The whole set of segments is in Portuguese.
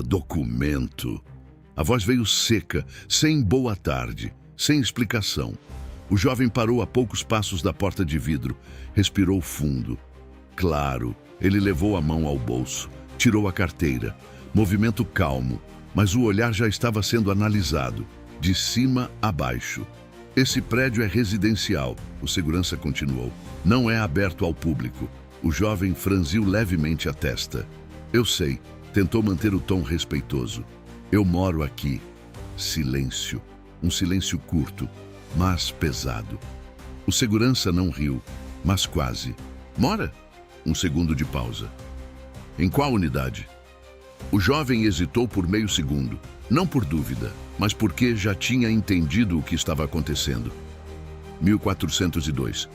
Documento. A voz veio seca, sem boa tarde, sem explicação. O jovem parou a poucos passos da porta de vidro, respirou fundo. Claro, ele levou a mão ao bolso, tirou a carteira. Movimento calmo, mas o olhar já estava sendo analisado, de cima a baixo. Esse prédio é residencial, o segurança continuou. Não é aberto ao público. O jovem franziu levemente a testa. Eu sei, tentou manter o tom respeitoso. Eu moro aqui. Silêncio. Um silêncio curto, mas pesado. O segurança não riu, mas quase. Mora? Um segundo de pausa. Em qual unidade? O jovem hesitou por meio segundo, não por dúvida, mas porque já tinha entendido o que estava acontecendo. 1402.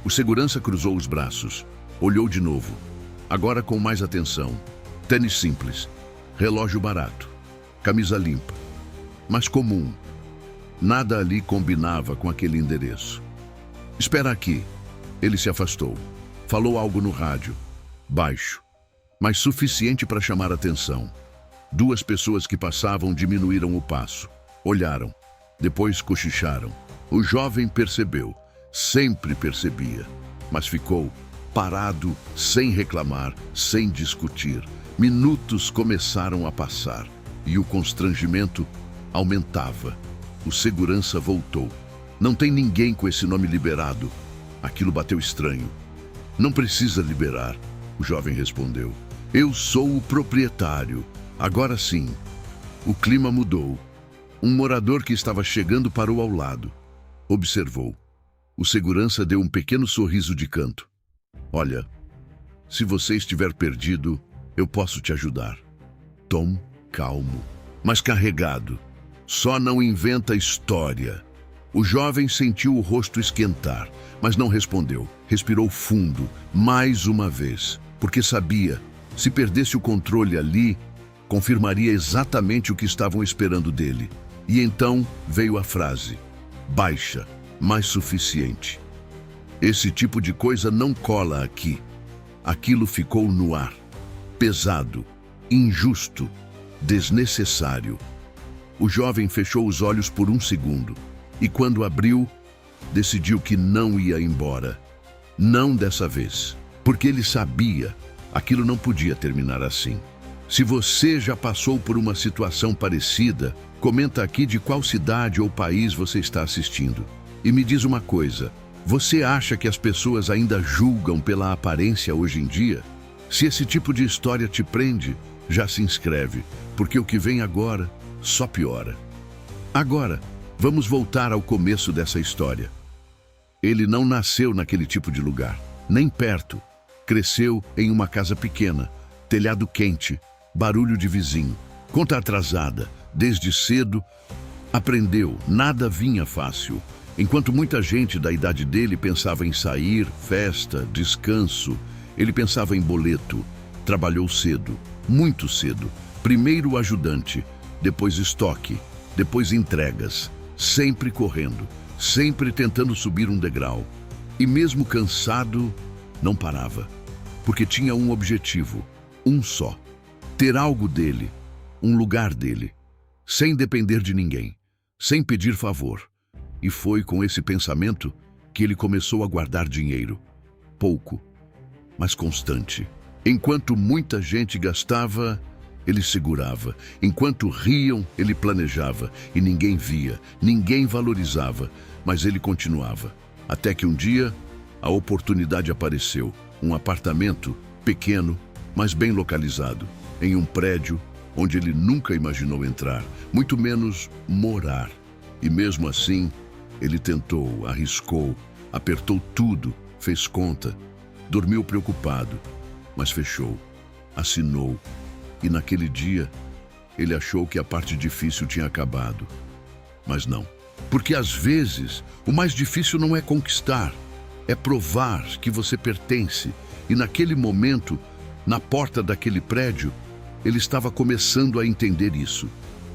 O segurança cruzou os braços, olhou de novo, agora com mais atenção. Tênis simples, relógio barato, camisa limpa, mas comum. Nada ali combinava com aquele endereço. Espera aqui. Ele se afastou. Falou algo no rádio, baixo, mas suficiente para chamar atenção. Duas pessoas que passavam diminuíram o passo, olharam, depois cochicharam. O jovem percebeu, sempre percebia, mas ficou parado, sem reclamar, sem discutir. Minutos começaram a passar e o constrangimento aumentava. O segurança voltou. Não tem ninguém com esse nome liberado. Aquilo bateu estranho. Não precisa liberar, o jovem respondeu. Eu sou o proprietário. Agora sim. O clima mudou. Um morador que estava chegando parou ao lado. Observou. O segurança deu um pequeno sorriso de canto. Olha, se você estiver perdido, eu posso te ajudar. Tom, calmo, mas carregado. Só não inventa história. O jovem sentiu o rosto esquentar, mas não respondeu. Respirou fundo, mais uma vez, porque sabia, se perdesse o controle ali, confirmaria exatamente o que estavam esperando dele. E então veio a frase, baixa, mas suficiente. Esse tipo de coisa não cola aqui. Aquilo ficou no ar, pesado, injusto, desnecessário. O jovem fechou os olhos por um segundo e, quando abriu, decidiu que não ia embora. Não dessa vez, porque ele sabia, aquilo não podia terminar assim. Se você já passou por uma situação parecida, comenta aqui de qual cidade ou país você está assistindo. E me diz uma coisa, você acha que as pessoas ainda julgam pela aparência hoje em dia? Se esse tipo de história te prende, já se inscreve, porque o que vem agora só piora. Agora, vamos voltar ao começo dessa história. Ele não nasceu naquele tipo de lugar, nem perto. Cresceu em uma casa pequena, telhado quente, barulho de vizinho, conta atrasada. Desde cedo, aprendeu, nada vinha fácil. Enquanto muita gente da idade dele pensava em sair, festa, descanso, ele pensava em boleto. Trabalhou cedo, muito cedo. Primeiro ajudante, depois estoque, depois entregas. Sempre correndo, sempre tentando subir um degrau. E mesmo cansado, não parava. Porque tinha um objetivo, um só. Ter algo dele, um lugar dele. Sem depender de ninguém, sem pedir favor. E foi com esse pensamento que ele começou a guardar dinheiro. Pouco, mas constante. Enquanto muita gente gastava, ele segurava. Enquanto riam, ele planejava. E ninguém via, ninguém valorizava. Mas ele continuava. Até que um dia, a oportunidade apareceu. Um apartamento pequeno, mas bem localizado. Em um prédio onde ele nunca imaginou entrar, muito menos morar. E mesmo assim, ele tentou, arriscou, apertou tudo, fez conta, dormiu preocupado, mas fechou, assinou. E naquele dia, ele achou que a parte difícil tinha acabado. Mas não, porque às vezes o mais difícil não é conquistar, é provar que você pertence. E naquele momento, na porta daquele prédio, ele estava começando a entender isso,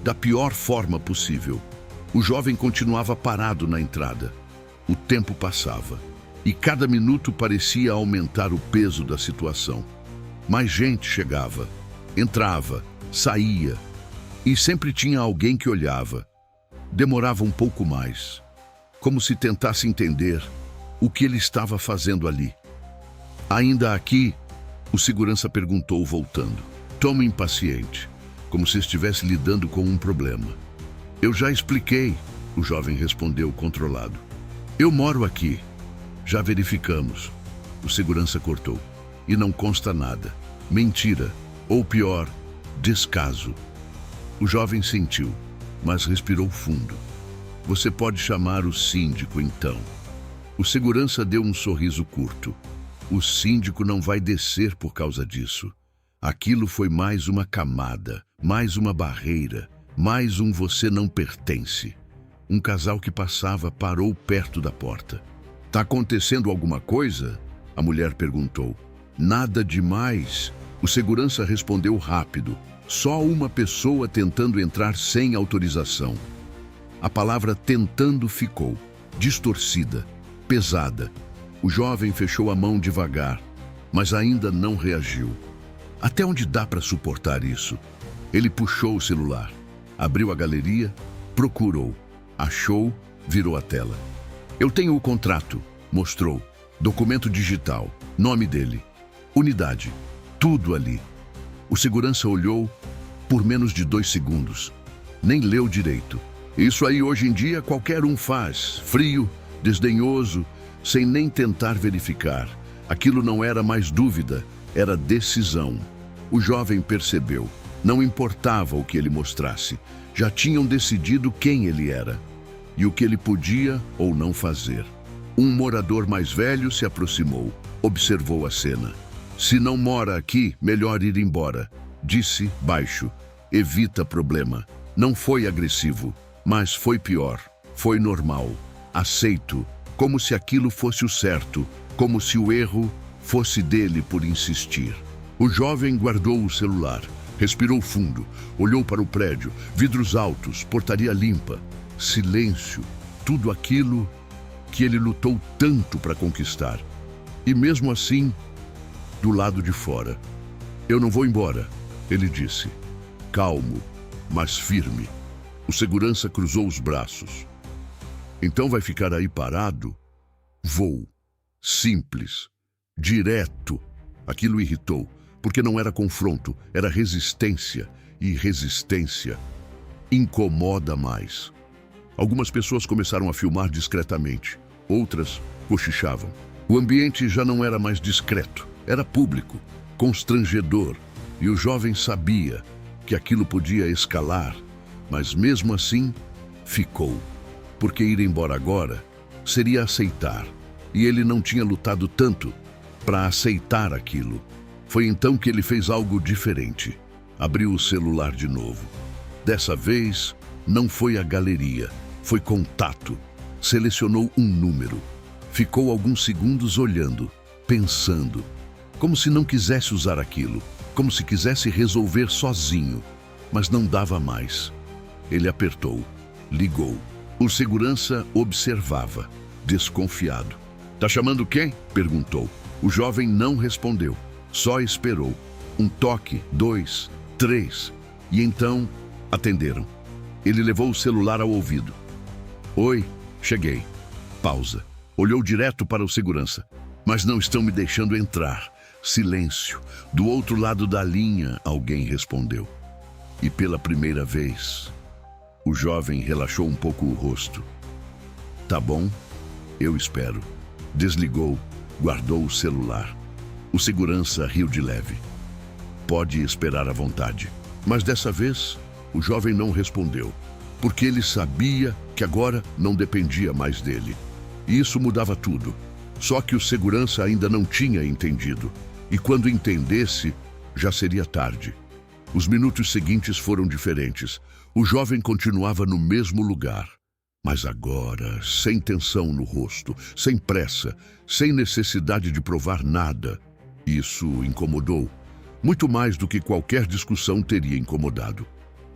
da pior forma possível. O jovem continuava parado na entrada. O tempo passava, e cada minuto parecia aumentar o peso da situação. Mais gente chegava, entrava, saía, e sempre tinha alguém que olhava. Demorava um pouco mais, como se tentasse entender o que ele estava fazendo ali. Ainda aqui, o segurança perguntou, voltando. Tom impaciente, como se estivesse lidando com um problema. Eu já expliquei, o jovem respondeu controlado. Eu moro aqui. Já verificamos. O segurança cortou. E não consta nada. Mentira. Ou pior, descaso. O jovem sentiu, mas respirou fundo. Você pode chamar o síndico, então. O segurança deu um sorriso curto. O síndico não vai descer por causa disso. Aquilo foi mais uma camada, mais uma barreira, mais um você não pertence. Um casal que passava parou perto da porta. Tá acontecendo alguma coisa? A mulher perguntou. Nada demais. O segurança respondeu rápido. Só uma pessoa tentando entrar sem autorização. A palavra tentando ficou, distorcida, pesada. O jovem fechou a mão devagar, mas ainda não reagiu. Até onde dá para suportar isso? Ele puxou o celular, abriu a galeria, procurou, achou, virou a tela. Eu tenho o contrato, mostrou. Documento digital, nome dele, unidade, tudo ali. O segurança olhou por menos de 2 segundos. Nem leu direito. Isso aí hoje em dia qualquer um faz, frio, desdenhoso, sem nem tentar verificar. Aquilo não era mais dúvida, era decisão. O jovem percebeu. Não importava o que ele mostrasse. Já tinham decidido quem ele era e o que ele podia ou não fazer. Um morador mais velho se aproximou, observou a cena. Se não mora aqui, melhor ir embora, disse baixo. Evita problema. Não foi agressivo, mas foi pior. Foi normal. Aceito, como se aquilo fosse o certo, como se o erro fosse dele por insistir. O jovem guardou o celular, respirou fundo, olhou para o prédio, vidros altos, portaria limpa, silêncio, tudo aquilo que ele lutou tanto para conquistar. E mesmo assim, do lado de fora. Eu não vou embora, ele disse. Calmo, mas firme. O segurança cruzou os braços. Então vai ficar aí parado? Vou. Simples. Direto. Aquilo irritou, porque não era confronto, era resistência. E resistência incomoda mais. Algumas pessoas começaram a filmar discretamente. Outras cochichavam. O ambiente já não era mais discreto. Era público, constrangedor. E o jovem sabia que aquilo podia escalar, mas mesmo assim, ficou. Porque ir embora agora seria aceitar. E ele não tinha lutado tanto para aceitar aquilo. Foi então que ele fez algo diferente. Abriu o celular de novo. Dessa vez, não foi a galeria, foi contato. Selecionou um número. Ficou alguns segundos olhando, pensando, como se não quisesse usar aquilo, como se quisesse resolver sozinho, mas não dava mais. Ele apertou, ligou. O segurança observava, desconfiado. Tá chamando quem? Perguntou. O jovem não respondeu, só esperou. Um toque, 2, 3, e então atenderam. Ele levou o celular ao ouvido. Oi, cheguei. Pausa. Olhou direto para o segurança. Mas não estão me deixando entrar. Silêncio. Do outro lado da linha, alguém respondeu. E pela primeira vez, o jovem relaxou um pouco o rosto. Tá bom, eu espero. Desligou, guardou o celular. O segurança riu de leve. Pode esperar à vontade. Mas dessa vez, o jovem não respondeu, porque ele sabia que agora não dependia mais dele. E isso mudava tudo. Só que o segurança ainda não tinha entendido. E quando entendesse, já seria tarde. Os minutos seguintes foram diferentes. O jovem continuava no mesmo lugar. Mas agora, sem tensão no rosto, sem pressa, sem necessidade de provar nada. Isso incomodou. Muito mais do que qualquer discussão teria incomodado.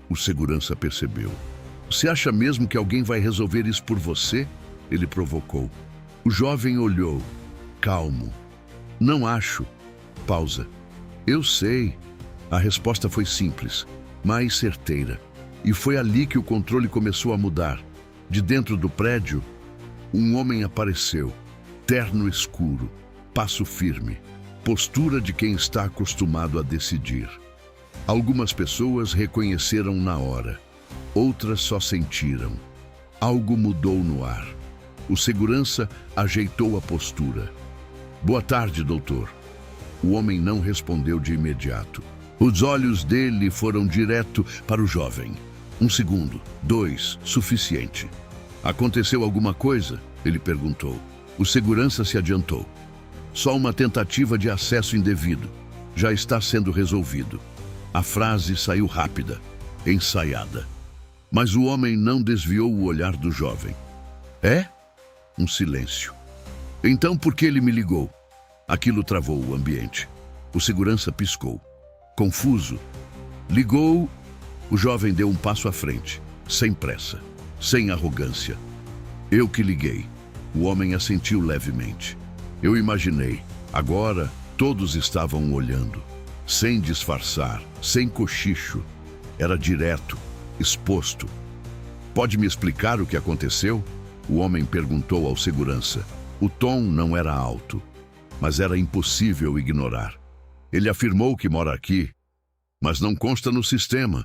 O segurança percebeu. Você acha mesmo que alguém vai resolver isso por você? Ele provocou. O jovem olhou, calmo. Não acho. Pausa. Eu sei. A resposta foi simples. mais certeira. E foi ali que o controle começou a mudar. De dentro do prédio, um homem apareceu, terno escuro, passo firme, postura de quem está acostumado a decidir. Algumas pessoas reconheceram na hora, outras só sentiram. Algo mudou no ar. O segurança ajeitou a postura. "Boa tarde, doutor." O homem não respondeu de imediato. Os olhos dele foram direto para o jovem. 1 segundo, 2, suficiente. "Aconteceu alguma coisa?" ele perguntou. O segurança se adiantou. "Só uma tentativa de acesso indevido. Já está sendo resolvido." A frase saiu rápida, ensaiada. Mas o homem não desviou o olhar do jovem. "É?" Um silêncio. "Então por que ele me ligou?" Aquilo travou o ambiente. O segurança piscou. Confuso. "Ligou..." O jovem deu um passo à frente, sem pressa, sem arrogância. "Eu que liguei." O homem assentiu levemente. "Eu imaginei." Agora todos estavam olhando, sem disfarçar, sem cochicho. Era direto, exposto. "Pode me explicar o que aconteceu?" O homem perguntou ao segurança. O tom não era alto, mas era impossível ignorar. "Ele afirmou que mora aqui, mas não consta no sistema."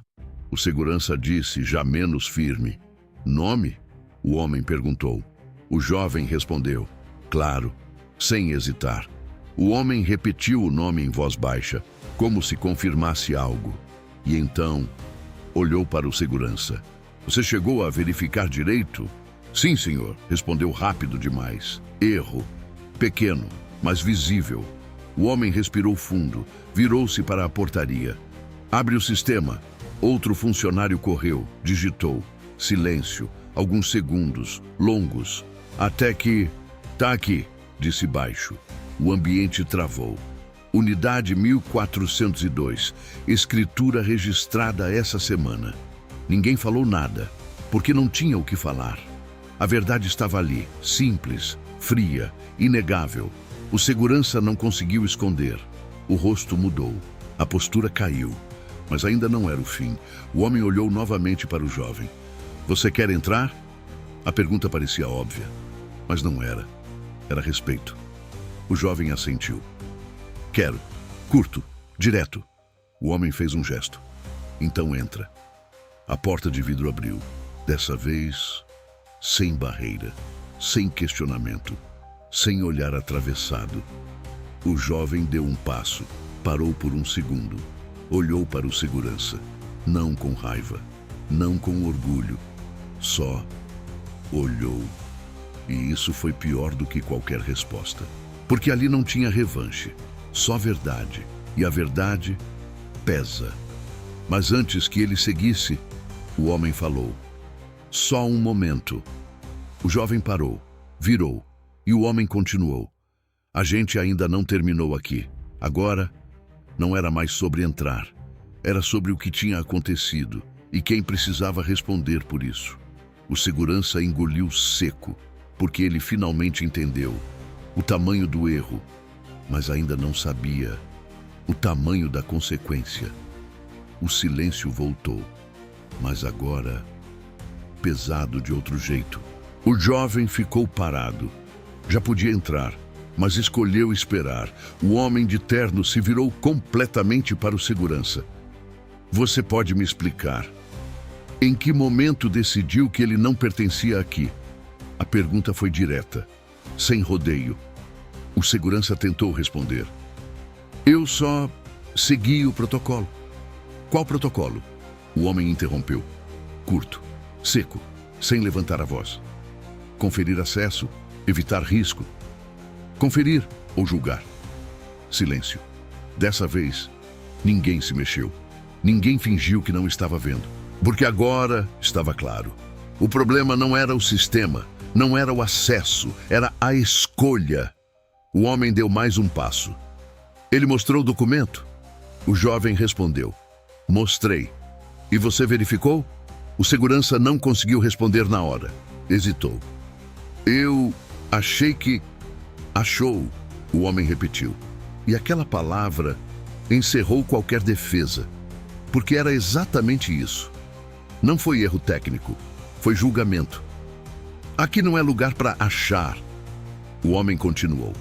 O segurança disse, já menos firme. "Nome?" o homem perguntou. O jovem respondeu, claro, sem hesitar. O homem repetiu o nome em voz baixa, como se confirmasse algo. E então, olhou para o segurança. "Você chegou a verificar direito?" "Sim, senhor", respondeu rápido demais. "Erro. Pequeno, mas visível." O homem respirou fundo, virou-se para a portaria. "Abre o sistema." Outro funcionário correu, digitou. Silêncio, alguns segundos, longos, até que... "Tá aqui", disse baixo. O ambiente travou. Unidade 1402, escritura registrada essa semana. Ninguém falou nada, porque não tinha o que falar. A verdade estava ali, simples, fria, inegável. O segurança não conseguiu esconder. O rosto mudou, a postura caiu. Mas ainda não era o fim. O homem olhou novamente para o jovem. "Você quer entrar?" A pergunta parecia óbvia, mas não era. Era respeito. O jovem assentiu. "Quero. Curto. Direto." O homem fez um gesto. "Então entra." A porta de vidro abriu. Dessa vez, sem barreira, sem questionamento, sem olhar atravessado. O jovem deu um passo, parou por um segundo, olhou para o segurança, não com raiva, não com orgulho, só olhou. E isso foi pior do que qualquer resposta, porque ali não tinha revanche, só verdade, e a verdade pesa. Mas antes que ele seguisse, o homem falou. "Só um momento." O jovem parou, virou, e o homem continuou. "A gente ainda não terminou aqui. Agora, não era mais sobre entrar. Era sobre o que tinha acontecido e quem precisava responder por isso." O segurança engoliu seco, porque ele finalmente entendeu o tamanho do erro, mas ainda não sabia o tamanho da consequência. O silêncio voltou, mas agora pesado de outro jeito. O jovem ficou parado. Já podia entrar, mas escolheu esperar. O homem de terno se virou completamente para o segurança. "Você pode me explicar? Em que momento decidiu que ele não pertencia aqui?" A pergunta foi direta, sem rodeio. O segurança tentou responder. "Eu só segui o protocolo." "Qual protocolo?" O homem interrompeu. Curto, seco, sem levantar a voz. "Conferir acesso, evitar risco." "Conferir ou julgar?" Silêncio. Dessa vez, ninguém se mexeu. Ninguém fingiu que não estava vendo. Porque agora estava claro. O problema não era o sistema, não era o acesso, era a escolha. O homem deu mais um passo. "Ele mostrou o documento?" O jovem respondeu. "Mostrei." "E você verificou?" O segurança não conseguiu responder na hora. Hesitou. "Eu achei que..." "Achou", o homem repetiu. E aquela palavra encerrou qualquer defesa. Porque era exatamente isso. Não foi erro técnico, foi julgamento. Aqui não é lugar para achar. O homem continuou.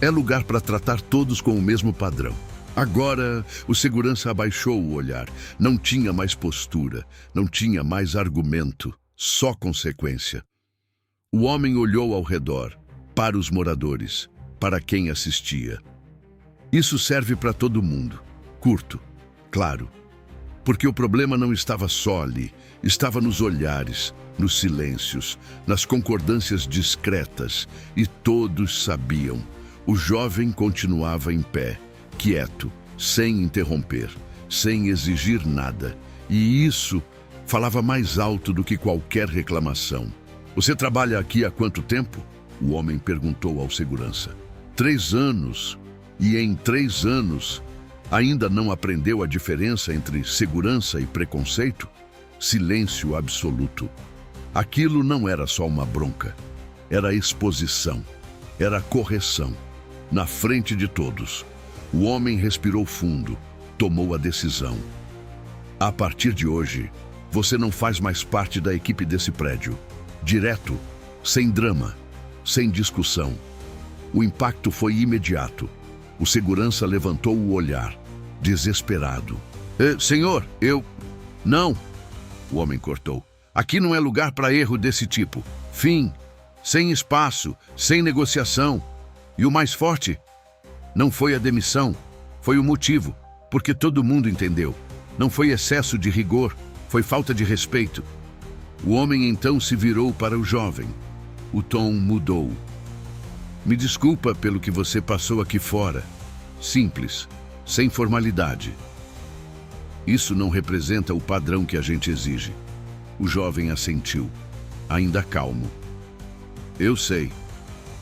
É lugar para tratar todos com o mesmo padrão. Agora, o segurança abaixou o olhar. Não tinha mais postura, não tinha mais argumento, só consequência. O homem olhou ao redor, para os moradores, para quem assistia. Isso serve para todo mundo. Curto, claro. Porque o problema não estava só ali, estava nos olhares, nos silêncios, nas concordâncias discretas, e todos sabiam. O jovem continuava em pé, quieto, sem interromper, sem exigir nada. E isso falava mais alto do que qualquer reclamação. Você trabalha aqui há quanto tempo? O homem perguntou ao segurança. 3 anos. E em 3 anos, ainda não aprendeu a diferença entre segurança e preconceito? Silêncio absoluto. Aquilo não era só uma bronca. Era exposição. Era correção. Na frente de todos. O homem respirou fundo, tomou a decisão. A partir de hoje, você não faz mais parte da equipe desse prédio. Direto, sem drama, sem discussão. O impacto foi imediato. O segurança levantou o olhar, desesperado. Senhor, eu... Não! O homem cortou. Aqui não é lugar para erro desse tipo. Fim. Sem espaço, sem negociação. E o mais forte... Não foi a demissão, foi o motivo, porque todo mundo entendeu. Não foi excesso de rigor, foi falta de respeito. O homem então se virou para o jovem. O tom mudou. Me desculpa pelo que você passou aqui fora. Simples, sem formalidade. Isso não representa o padrão que a gente exige. O jovem assentiu, ainda calmo. Eu sei,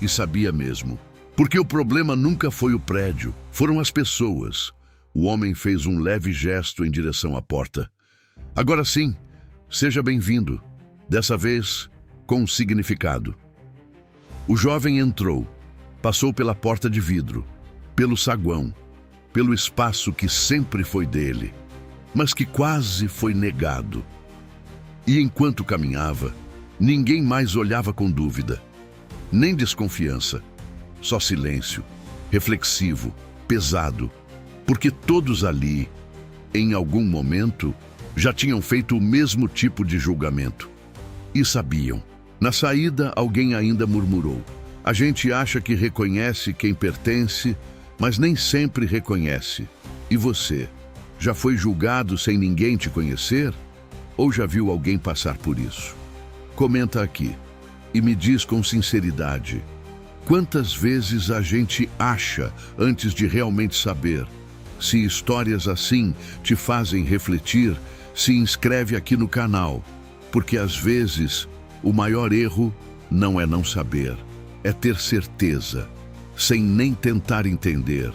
e sabia mesmo. Porque o problema nunca foi o prédio, foram as pessoas. O homem fez um leve gesto em direção à porta. Agora sim, seja bem-vindo. Dessa vez, com significado. O jovem entrou, passou pela porta de vidro, pelo saguão, pelo espaço que sempre foi dele, mas que quase foi negado. E enquanto caminhava, ninguém mais olhava com dúvida, nem desconfiança. Só silêncio, reflexivo, pesado, porque todos ali, em algum momento, já tinham feito o mesmo tipo de julgamento. E sabiam. Na saída, alguém ainda murmurou. A gente acha que reconhece quem pertence, mas nem sempre reconhece. E você, já foi julgado sem ninguém te conhecer? Ou já viu alguém passar por isso? Comenta aqui e me diz com sinceridade. Quantas vezes a gente acha antes de realmente saber? Se histórias assim te fazem refletir, se inscreve aqui no canal, porque às vezes o maior erro não é não saber, é ter certeza, sem nem tentar entender.